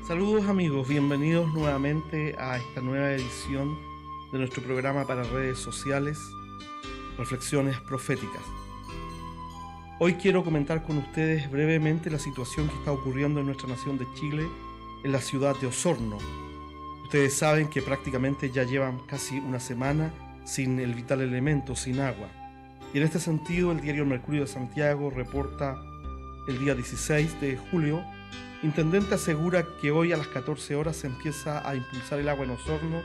Saludos amigos, bienvenidos nuevamente a esta nueva edición de nuestro programa para redes sociales, Reflexiones Proféticas. Hoy quiero comentar con ustedes brevemente la situación que está ocurriendo en nuestra nación de Chile, en la ciudad de Osorno. Ustedes saben que prácticamente ya llevan casi una semana sin el vital elemento, sin agua. Y en este sentido, el diario El Mercurio de Santiago reporta el día 16 de julio, Intendente asegura que hoy a las 14 horas se empieza a impulsar el agua en Osorno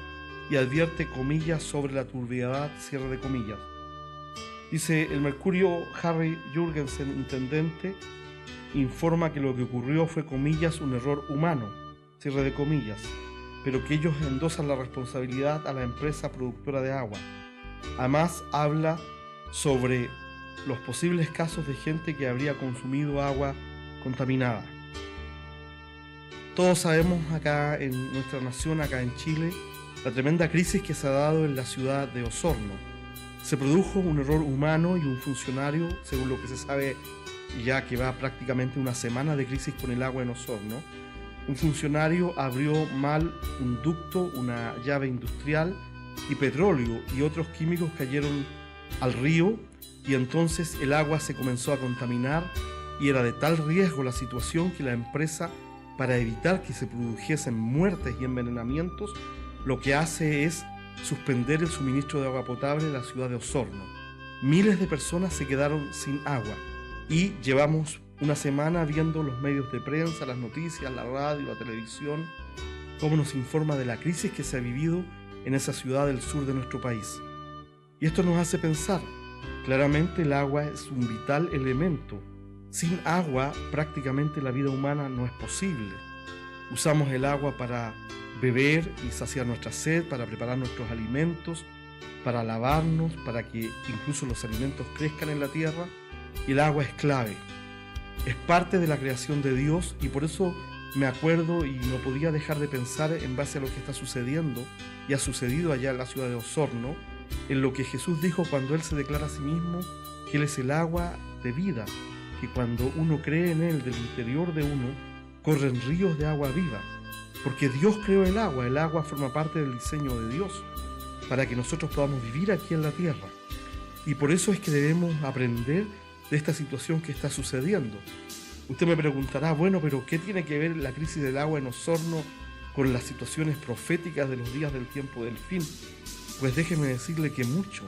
y advierte comillas sobre la turbiedad, cierre de comillas. Dice el Mercurio, Harry Jürgensen, intendente, informa que lo que ocurrió fue comillas un error humano, cierre de comillas, pero que ellos endosan la responsabilidad a la empresa productora de agua. Además habla sobre los posibles casos de gente que habría consumido agua contaminada. Todos sabemos acá en nuestra nación, acá en Chile, la tremenda crisis que se ha dado en la ciudad de Osorno. Se produjo un error humano y un funcionario, según lo que se sabe ya que va prácticamente una semana de crisis con el agua en Osorno, un funcionario abrió mal un ducto, una llave industrial y petróleo y otros químicos cayeron al río y entonces el agua se comenzó a contaminar y era de tal riesgo la situación que la empresa, para evitar que se produjesen muertes y envenenamientos, lo que hace es suspender el suministro de agua potable en la ciudad de Osorno. Miles de personas se quedaron sin agua y llevamos una semana viendo los medios de prensa, las noticias, la radio, la televisión, cómo nos informa de la crisis que se ha vivido en esa ciudad del sur de nuestro país. Y esto nos hace pensar, claramente el agua es un vital elemento. Sin agua, prácticamente la vida humana no es posible. Usamos el agua para beber y saciar nuestra sed, para preparar nuestros alimentos, para lavarnos, para que incluso los alimentos crezcan en la tierra. Y el agua es clave. Es parte de la creación de Dios y por eso me acuerdo y no podía dejar de pensar en base a lo que está sucediendo y ha sucedido allá en la ciudad de Osorno, en lo que Jesús dijo cuando Él se declara a sí mismo que Él es el agua de vida, que cuando uno cree en Él, del interior de uno, corren ríos de agua viva, porque Dios creó el agua forma parte del diseño de Dios, para que nosotros podamos vivir aquí en la tierra. Y por eso es que debemos aprender de esta situación que está sucediendo. Usted me preguntará, bueno, pero ¿qué tiene que ver la crisis del agua en Osorno con las situaciones proféticas de los días del tiempo del fin? Pues déjeme decirle que mucho,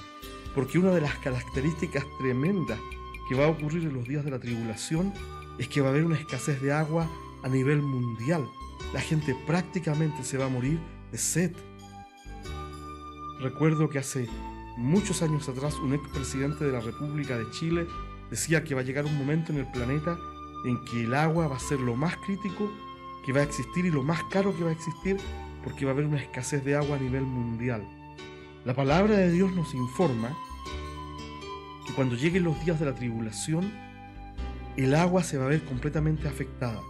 porque una de las características tremendas que va a ocurrir en los días de la tribulación es que va a haber una escasez de agua a nivel mundial. La gente prácticamente se va a morir de sed. Recuerdo que hace muchos años atrás un expresidente de la República de Chile decía que va a llegar un momento en el planeta en que el agua va a ser lo más crítico que va a existir y lo más caro que va a existir, porque va a haber una escasez de agua a nivel mundial. La palabra de Dios nos informa que cuando lleguen los días de la tribulación, el agua se va a ver completamente afectada.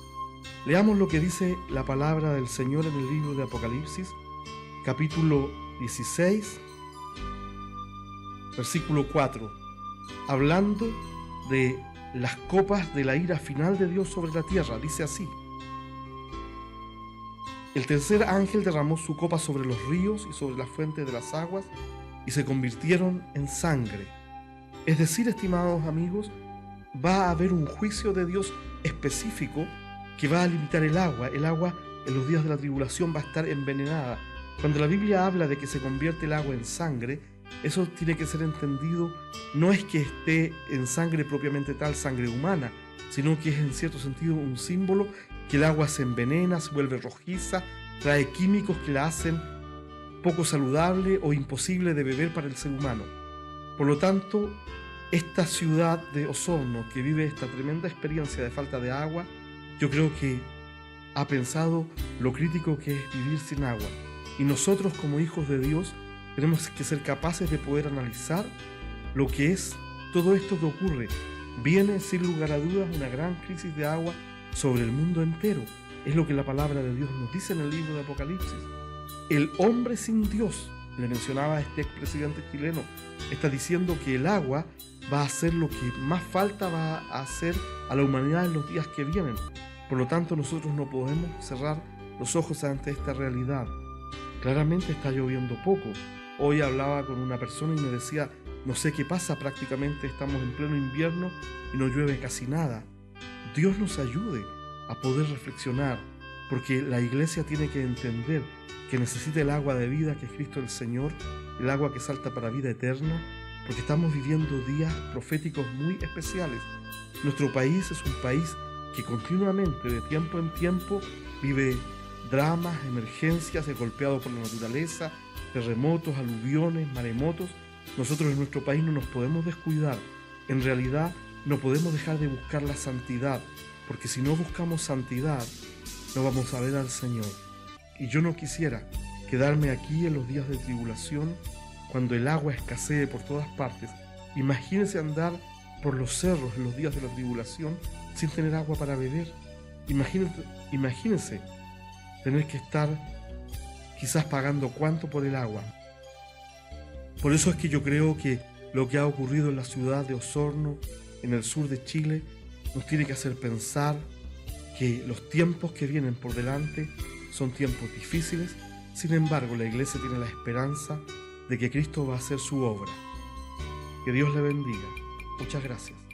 Leamos lo que dice la palabra del Señor en el libro de Apocalipsis, capítulo 16, versículo 4, hablando de las copas de la ira final de Dios sobre la tierra. Dice así: el tercer ángel derramó su copa sobre los ríos y sobre las fuentes de las aguas, y se convirtieron en sangre. Es decir, estimados amigos, va a haber un juicio de Dios específico que va a limitar el agua. El agua en los días de la tribulación va a estar envenenada. Cuando la Biblia habla de que se convierte el agua en sangre, eso tiene que ser entendido, no es que esté en sangre propiamente tal, sangre humana, sino que es en cierto sentido un símbolo que el agua se envenena, se vuelve rojiza, trae químicos que la hacen poco saludable o imposible de beber para el ser humano. Por lo tanto, esta ciudad de Osorno, que vive esta tremenda experiencia de falta de agua, yo creo que ha pensado lo crítico que es vivir sin agua. Y nosotros como hijos de Dios tenemos que ser capaces de poder analizar lo que es todo esto que ocurre. Viene sin lugar a dudas una gran crisis de agua sobre el mundo entero. Es lo que la palabra de Dios nos dice en el libro de Apocalipsis. El hombre sin Dios, le mencionaba a este expresidente chileno, está diciendo que el agua va a ser lo que más falta va a hacer a la humanidad en los días que vienen. Por lo tanto, nosotros no podemos cerrar los ojos ante esta realidad. Claramente está lloviendo poco. Hoy hablaba con una persona y me decía, no sé qué pasa, prácticamente estamos en pleno invierno y no llueve casi nada. Dios nos ayude a poder reflexionar, porque la iglesia tiene que entender que necesita el agua de vida que es Cristo el Señor, el agua que salta para vida eterna, porque estamos viviendo días proféticos muy especiales. Nuestro país es un país que continuamente, de tiempo en tiempo, vive dramas, emergencias, es golpeado por la naturaleza, terremotos, aluviones, maremotos. Nosotros en nuestro país no nos podemos descuidar. En realidad, no podemos dejar de buscar la santidad, porque si no buscamos santidad, no vamos a ver al Señor. Y yo no quisiera quedarme aquí en los días de tribulación, cuando el agua escasee por todas partes. Imagínense andar por los cerros en los días de la tribulación sin tener agua para beber. Imagínense tener que estar quizás pagando cuánto por el agua. Por eso es que yo creo que lo que ha ocurrido en la ciudad de Osorno, en el sur de Chile, nos tiene que hacer pensar que los tiempos que vienen por delante son tiempos difíciles. Sin embargo, la iglesia tiene la esperanza de que Cristo va a hacer su obra. Que Dios le bendiga. Muchas gracias.